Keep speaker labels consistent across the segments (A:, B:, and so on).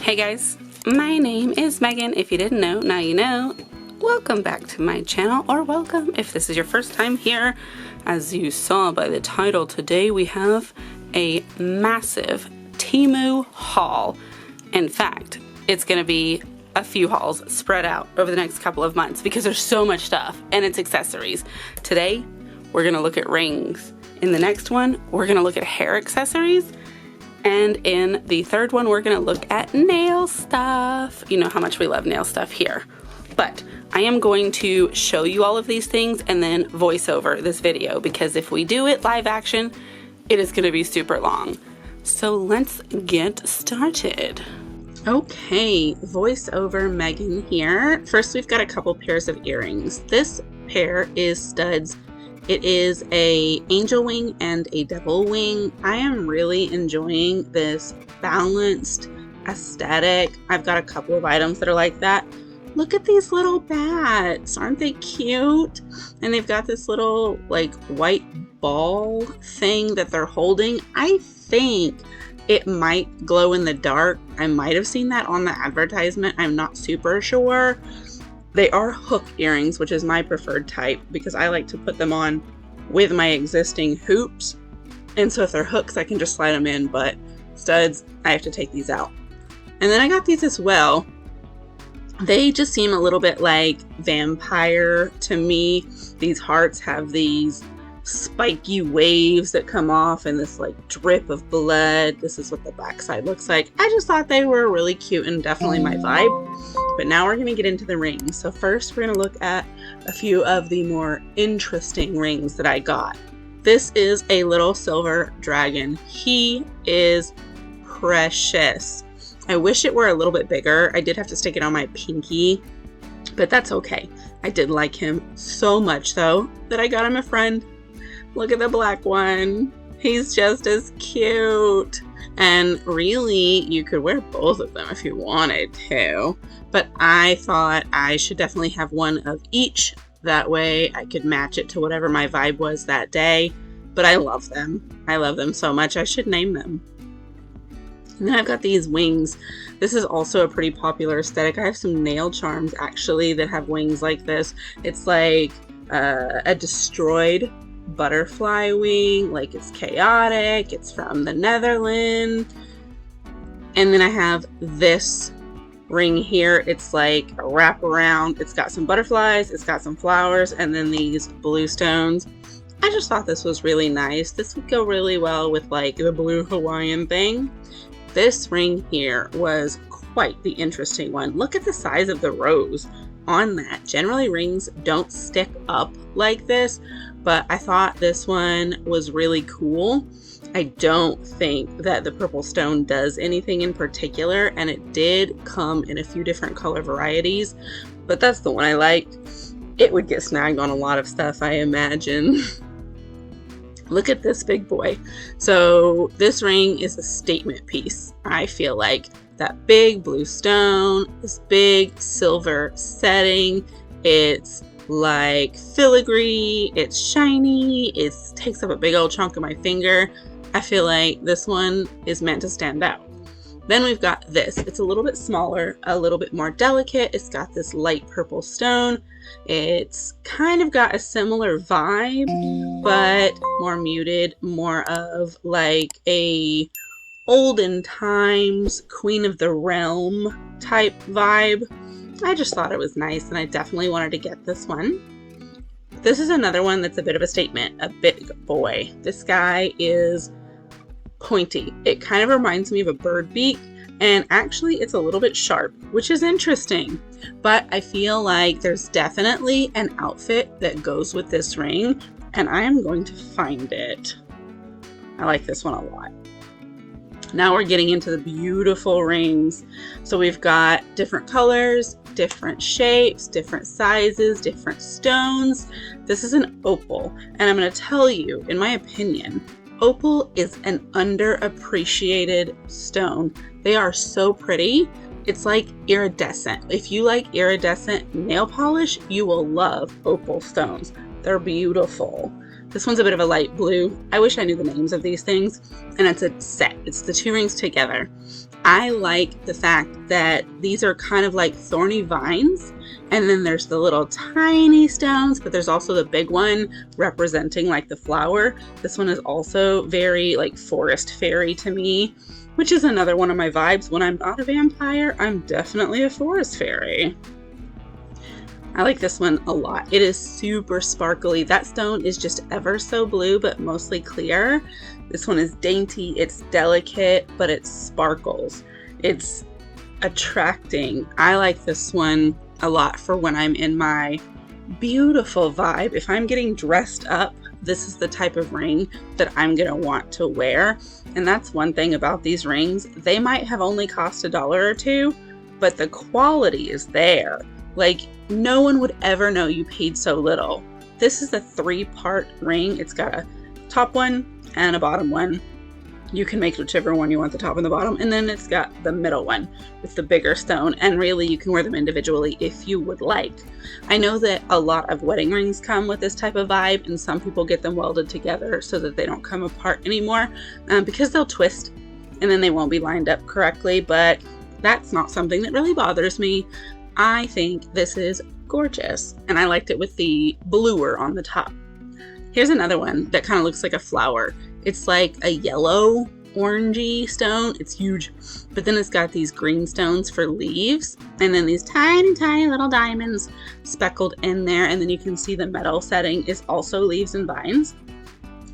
A: Hey guys, my name is Megan. If you didn't know, now you know. Welcome back to my channel, or welcome if this is your first time here. As you saw by the title, today we have a massive Temu haul. In fact, it's going to be a few hauls spread out over the next couple of months because there's so much stuff and it's accessories. Today, we're going to look at rings. In the next one, we're going to look at hair accessories. And in the third one, we're going to look at nail stuff. You know how much we love nail stuff here. But I am going to show you all of these things and then voice over this video, because if we do it live action, it is going to be super long. So let's get started. Okay, voiceover Megan here. First, we've got a couple pairs of earrings. This pair is studs. It is a angel wing and a devil wing. I am really enjoying this balanced aesthetic. I've got a couple of items that are like that. Look at these little bats. Aren't they cute? And they've got this little like white ball thing that they're holding. I think it might glow in the dark. I might have seen that on the advertisement. I'm not super sure. They are hook earrings, which is my preferred type because I like to put them on with my existing hoops. And so if they're hooks, I can just slide them in, but studs, I have to take these out. And then I got these as well. They just seem a little bit like vampire to me. These hearts have these spiky waves that come off and this like drip of blood. This is what the backside looks like. I just thought they were really cute and definitely my vibe. But now we're going to get into the rings. So first we're going to look at a few of the more interesting rings that I got. This is a little silver dragon. He is precious. I wish it were a little bit bigger. I did have to stick it on my pinky, but that's okay. I did like him so much though that I got him a friend. Look at the black one. He's just as cute. And really, you could wear both of them if you wanted to. But I thought I should definitely have one of each. That way I could match it to whatever my vibe was that day. But I love them. I love them so much. I should name them. And then I've got these wings. This is also a pretty popular aesthetic. I have some nail charms actually that have wings like this. It's like a destroyed butterfly wing, like it's chaotic, it's from the Netherlands. And then I have this ring here. It's like a wraparound. It's got some butterflies, it's got some flowers, and then these blue stones. I just thought this was really nice. This would go really well with like the blue Hawaiian thing. This ring here was quite the interesting one. Look at the size of the rose on that. Generally rings don't stick up like this, but I thought this one was really cool. I don't think that the purple stone does anything in particular, and it did come in a few different color varieties, but that's the one I liked. It would get snagged on a lot of stuff, I imagine. Look at this big boy. So this ring is a statement piece. I feel like that big blue stone, this big silver setting, it's like filigree, it's shiny, it takes up a big old chunk of my finger. I feel like this one is meant to stand out. Then we've got this. It's a little bit smaller, a little bit more delicate. It's got this light purple stone. It's kind of got a similar vibe, but more muted, more of like a olden times Queen of the Realm type vibe. I just thought it was nice, and I definitely wanted to get this one. This is another one that's a bit of a statement, a big boy. This guy is pointy. It kind of reminds me of a bird beak, and actually it's a little bit sharp, which is interesting. But I feel like there's definitely an outfit that goes with this ring, and I am going to find it. I like this one a lot. Now we're getting into the beautiful rings. So we've got different colors, different shapes, different sizes, different stones. This is an opal, and I'm going to tell you, in my opinion, opal is an underappreciated stone. They are so pretty. It's like iridescent. If you like iridescent nail polish, you will love opal stones. They're beautiful. This one's a bit of a light blue. I wish I knew the names of these things. And it's a set. It's the 2 rings together. I like the fact that these are kind of like thorny vines. And then there's the little tiny stones, but there's also the big one representing like the flower. This one is also very like forest fairy to me, which is another one of my vibes. When I'm not a vampire, I'm definitely a forest fairy. I like this one a lot. It is super sparkly. That stone is just ever so blue, but mostly clear. This one is dainty, it's delicate, but it sparkles. It's attracting. I like this one a lot for when I'm in my beautiful vibe. If I'm getting dressed up, this is the type of ring that I'm gonna want to wear. And that's one thing about these rings. They might have only cost $1 or $2, but the quality is there. Like, no one would ever know you paid so little. This is a 3-part ring. It's got a top one and a bottom one. You can make whichever one you want, the top and the bottom. And then it's got the middle one with the bigger stone. And really, you can wear them individually if you would like. I know that a lot of wedding rings come with this type of vibe, and some people get them welded together so that they don't come apart anymore, because they'll twist and then they won't be lined up correctly. But that's not something that really bothers me. I think this is gorgeous, and I liked it with the bluer on the top. Here's another one that kind of looks like a flower. It's like a yellow orangey stone. It's huge, but then it's got these green stones for leaves, and then these tiny, tiny little diamonds speckled in there, and then you can see the metal setting is also leaves and vines.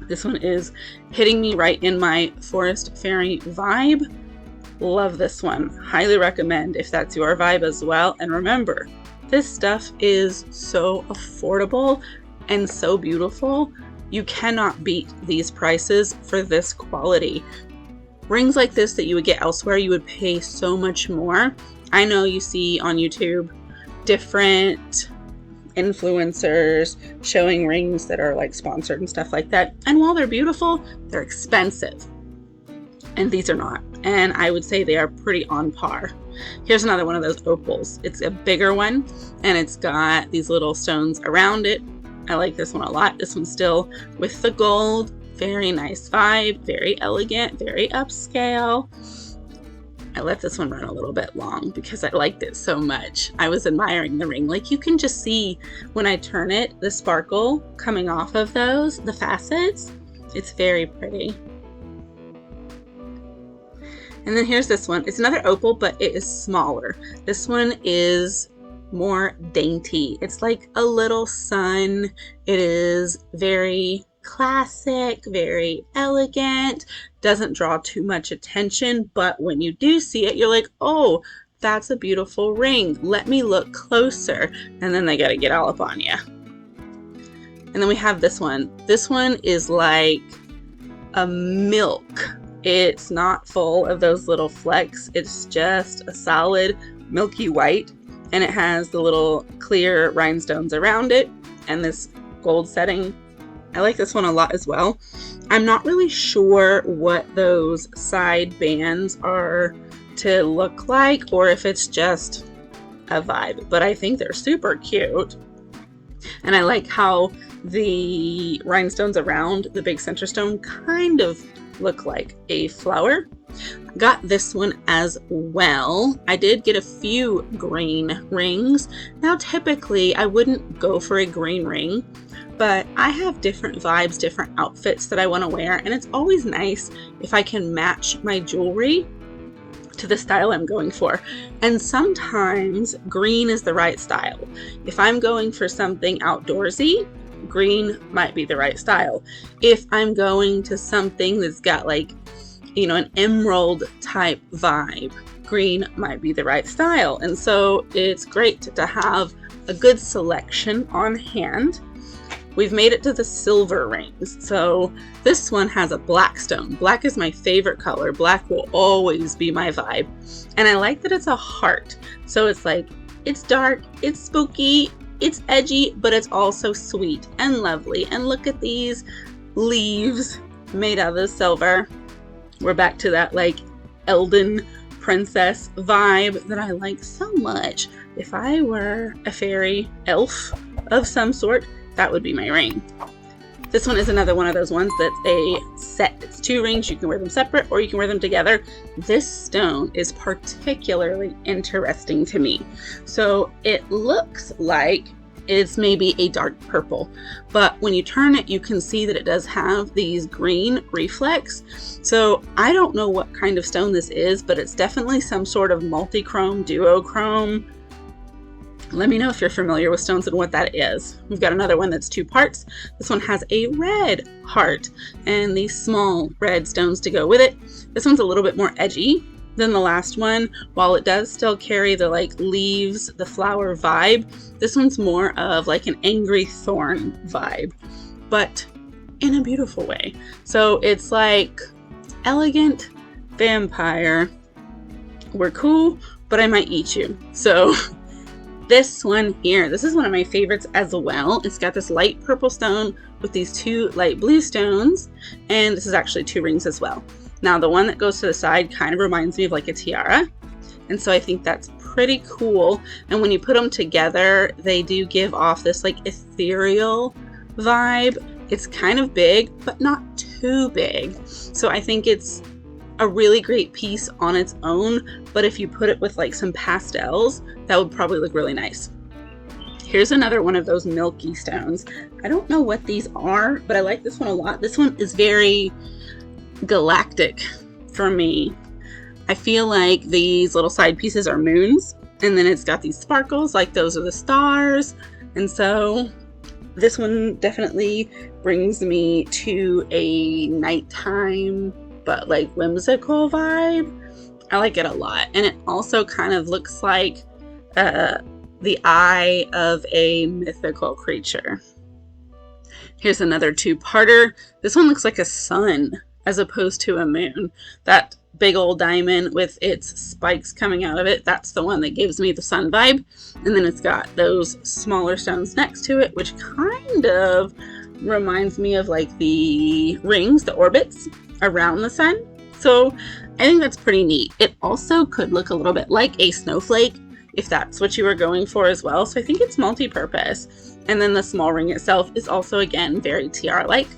A: This one is hitting me right in my forest fairy vibe. Love this one. Highly recommend if that's your vibe as well. And remember, this stuff is so affordable and so beautiful. You cannot beat these prices for this quality. Rings like this that you would get elsewhere, you would pay so much more. I know you see on YouTube different influencers showing rings that are like sponsored and stuff like that. And while they're beautiful, they're expensive. And these are not. And I would say they are pretty on par. Here's another one of those opals. It's a bigger one, and it's got these little stones around it. I like this one a lot. This one's still with the gold. Very nice vibe, very elegant, very upscale. I let this one run a little bit long because I liked it so much. I was admiring the ring. Like, you can just see when I turn it, the sparkle coming off of those, the facets. It's very pretty. And then here's this one. It's another opal, but it is smaller. This one is more dainty. It's like a little sun. It is very classic, very elegant, doesn't draw too much attention, but when you do see it, you're like, oh, that's a beautiful ring. Let me look closer. And then they gotta get all up on you. And then we have this one. This one is like a milk. It's not full of those little flecks. It's just a solid milky white, and it has the little clear rhinestones around it and this gold setting. I like this one a lot as well. I'm not really sure what those side bands are to look like, or if it's just a vibe, but I think they're super cute. And I like how the rhinestones around the big center stone kind of look like a flower. Got this one as well. I did get a few green rings. Now typically I wouldn't go for a green ring, but I have different vibes, different outfits that I want to wear, and it's always nice if I can match my jewelry to the style I'm going for. And sometimes green is the right style. If I'm going for something outdoorsy, green might be the right style. If I'm going to something that's got like, you know, an emerald type vibe, green might be the right style. And so it's great to have a good selection on hand. We've made it to the silver rings. So this one has a black stone. Black is my favorite color. Black will always be my vibe. And I like that it's a heart. So it's like, it's dark, it's spooky, it's edgy, but it's also sweet and lovely. And look at these leaves made out of the silver. We're back to that like Elden princess vibe that I like so much. If I were a fairy elf of some sort, that would be my ring. This one is another one of those ones that's a set. It's 2 rings. You can wear them separate or you can wear them together. This stone is particularly interesting to me. So it looks like it's maybe a dark purple, but when you turn it, you can see that it does have these green reflex. So I don't know what kind of stone this is, but it's definitely some sort of multi-chrome, duochrome. Let me know if you're familiar with stones and what that is. We've got another one that's 2 parts. This one has a red heart and these small red stones to go with it. This one's a little bit more edgy than the last one. While it does still carry the like leaves, the flower vibe, this one's more of like an angry thorn vibe, but in a beautiful way. So it's like elegant vampire. We're cool, but I might eat you. So this one here, this is one of my favorites as well. It's got this light purple stone with these 2 light blue stones, and this is actually 2 rings as well. Now the one that goes to the side kind of reminds me of like a tiara, and so I think that's pretty cool. And when you put them together, they do give off this like ethereal vibe. It's kind of big, but not too big. So I think it's a really great piece on its own, but if you put it with like some pastels, that would probably look really nice. Here's another one of those milky stones. I don't know what these are, but I like this one a lot. This one is very galactic for me. I feel like these little side pieces are moons, and then it's got these sparkles like those are the stars. And so this one definitely brings me to a nighttime but like whimsical vibe. I like it a lot. And it also kind of looks like the eye of a mythical creature. Here's another 2-parter. This one looks like a sun as opposed to a moon. That big old diamond with its spikes coming out of it, that's the one that gives me the sun vibe. And then it's got those smaller stones next to it, which kind of reminds me of like the rings, the orbits around the sun. So I think that's pretty neat. It also could look a little bit like a snowflake if that's what you were going for as well. So I think it's multi-purpose. And then the small ring itself is also, again, very tiara-like.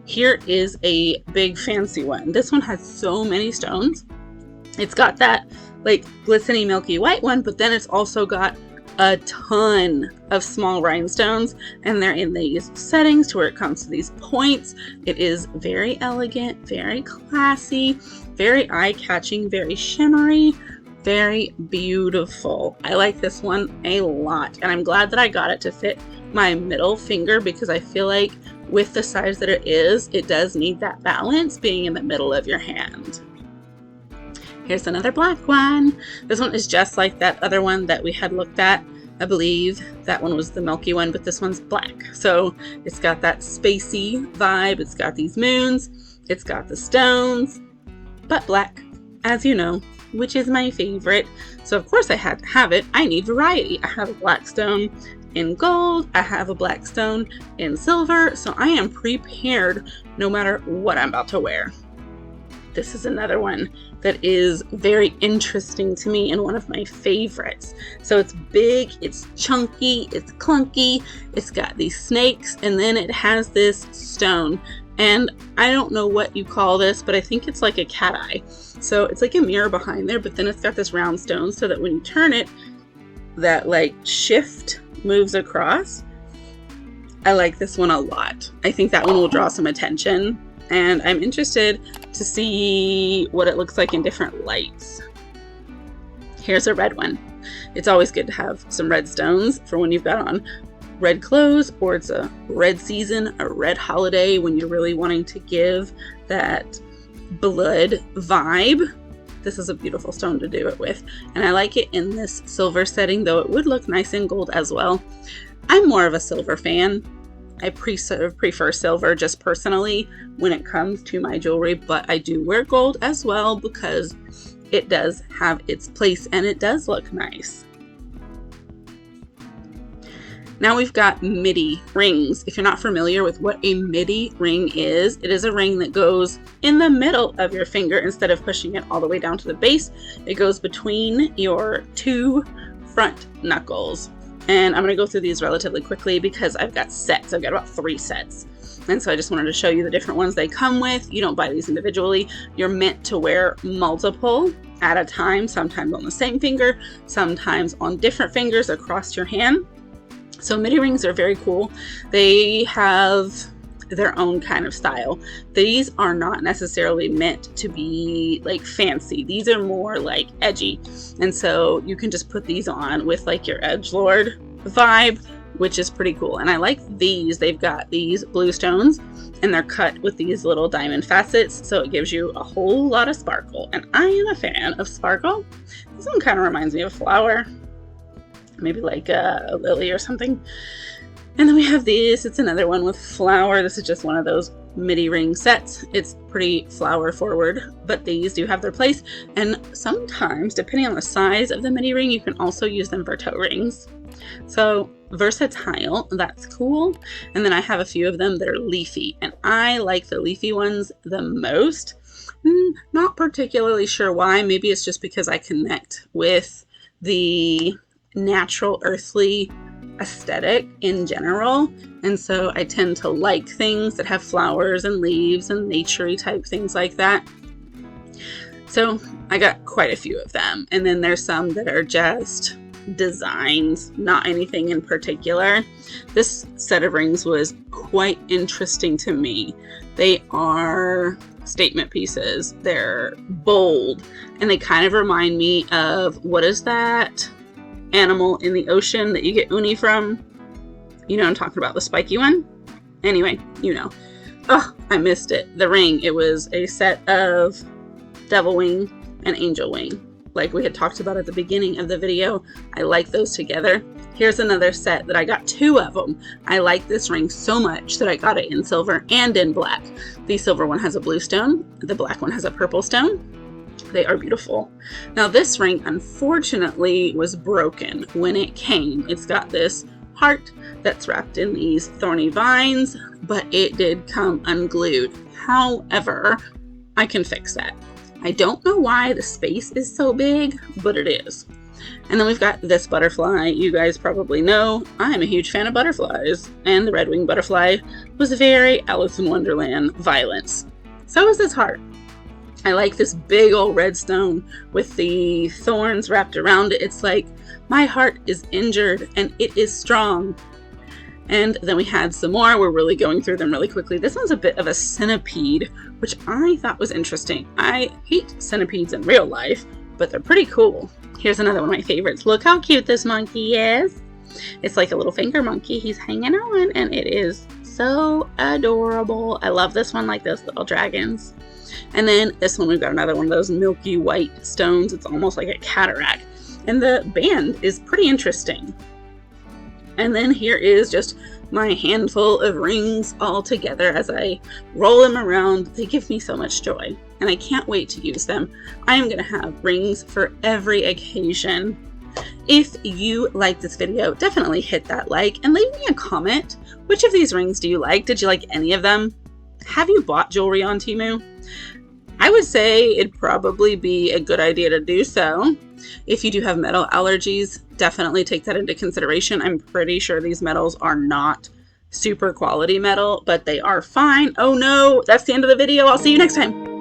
A: Here is a big fancy one. This one has so many stones. It's got that like glistening milky white one, but then it's also got a ton of small rhinestones, and they're in these settings to where it comes to these points. It is very elegant, very classy, very eye-catching, very shimmery, very beautiful. I like this one a lot, and I'm glad that I got it to fit my middle finger, because I feel like with the size that it is, it does need that balance being in the middle of your hand. Here's another black one. This one is just like that other one that we had looked at. I believe that one was the milky one, but this one's black. So it's got that spacey vibe. It's got these moons. It's got the stones, but black, as you know, which is my favorite. So of course I had to have it. I need variety. I have a black stone in gold. I have a black stone in silver. So I am prepared no matter what I'm about to wear. This is another one that is very interesting to me and one of my favorites. So it's big, it's chunky, it's clunky, it's got these snakes, and then it has this stone. And I don't know what you call this, but I think it's like a cat eye. So it's like a mirror behind there, but then it's got this round stone so that when you turn it, that like shift moves across. I like this one a lot. I think that one will draw some attention, and I'm interested to see what it looks like in different lights. Here's a red one. It's always good to have some red stones for when you've got on red clothes, or it's a red season, a red holiday, when you're really wanting to give that blood vibe. This is a beautiful stone to do it with, and I like it in this silver setting, though it would look nice in gold as well. I'm more of a silver fan. I prefer silver just personally when it comes to my jewelry, but I do wear gold as well because it does have its place and it does look nice. Now we've got Midi rings. If you're not familiar with what a Midi ring is, it is a ring that goes in the middle of your finger instead of pushing it all the way down to the base. It goes between your 2 front knuckles. And I'm going to go through these relatively quickly because I've got sets. I've got about 3 sets. And so I just wanted to show you the different ones they come with. You don't buy these individually. You're meant to wear multiple at a time, sometimes on the same finger, sometimes on different fingers across your hand. So midi rings are very cool. They have their own kind of style. These are not necessarily meant to be like fancy. These are more like edgy. And so you can just put these on with like your edgelord vibe, which is pretty cool. And I like these. They've got these blue stones and they're cut with these little diamond facets, so it gives you a whole lot of sparkle. And I am a fan of sparkle. This one kind of reminds me of a flower, maybe like a lily or something. And then we have this. It's another one with flower. This is just one of those midi ring sets. It's pretty flower forward, but these do have their place. And sometimes, depending on the size of the midi ring, you can also use them for toe rings. So versatile, that's cool. And then I have a few of them that are leafy, and I like the leafy ones the most. Not particularly sure why. Maybe it's just because I connect with the natural earthly aesthetic in general, and so I tend to like things that have flowers and leaves and naturey type things like that. So I got quite a few of them, and then there's some that are just designs, not anything in particular. This set of rings was quite interesting to me. They are statement pieces. They're bold, and they kind of remind me of, what is that animal in the ocean that you get uni from? You know I'm talking about, the spiky one? Anyway, you know. Oh, I missed it. The ring. It was a set of devil wing and angel wing, like we had talked about at the beginning of the video. I like those together. Here's another set that I got 2 of them. I like this ring so much that I got it in silver and in black. The silver one has a blue stone. The black one has a purple stone. They are beautiful. Now this ring, unfortunately, was broken when it came. It's got this heart that's wrapped in these thorny vines, but it did come unglued. However, I can fix that. I don't know why the space is so big, but it is. And then we've got this butterfly. You guys probably know I'm a huge fan of butterflies, and the red winged butterfly was very Alice in Wonderland violence. So is this heart. I like this big old red stone with the thorns wrapped around it. It's like my heart is injured and it is strong. And then we had some more. We're really going through them really quickly. This one's a bit of a centipede, which I thought was interesting. I hate centipedes in real life, but they're pretty cool. Here's another one of my favorites. Look how cute this monkey is. It's like a little finger monkey. He's hanging on, and it is so adorable. I love this one, like those little dragons. And then this one, we've got another one of those milky white stones. It's almost like a cataract. And the band is pretty interesting. And then here is just my handful of rings all together. As I roll them around, they give me so much joy, and I can't wait to use them. I am going to have rings for every occasion. If you like this video, definitely hit that like and leave me a comment. Which of these rings do you like? Did you like any of them? Have you bought jewelry on Temu? I would say it'd probably be a good idea to do so. If you do have metal allergies, definitely take that into consideration. I'm pretty sure these metals are not super quality metal, but they are fine. Oh no, that's the end of the video. I'll see you next time.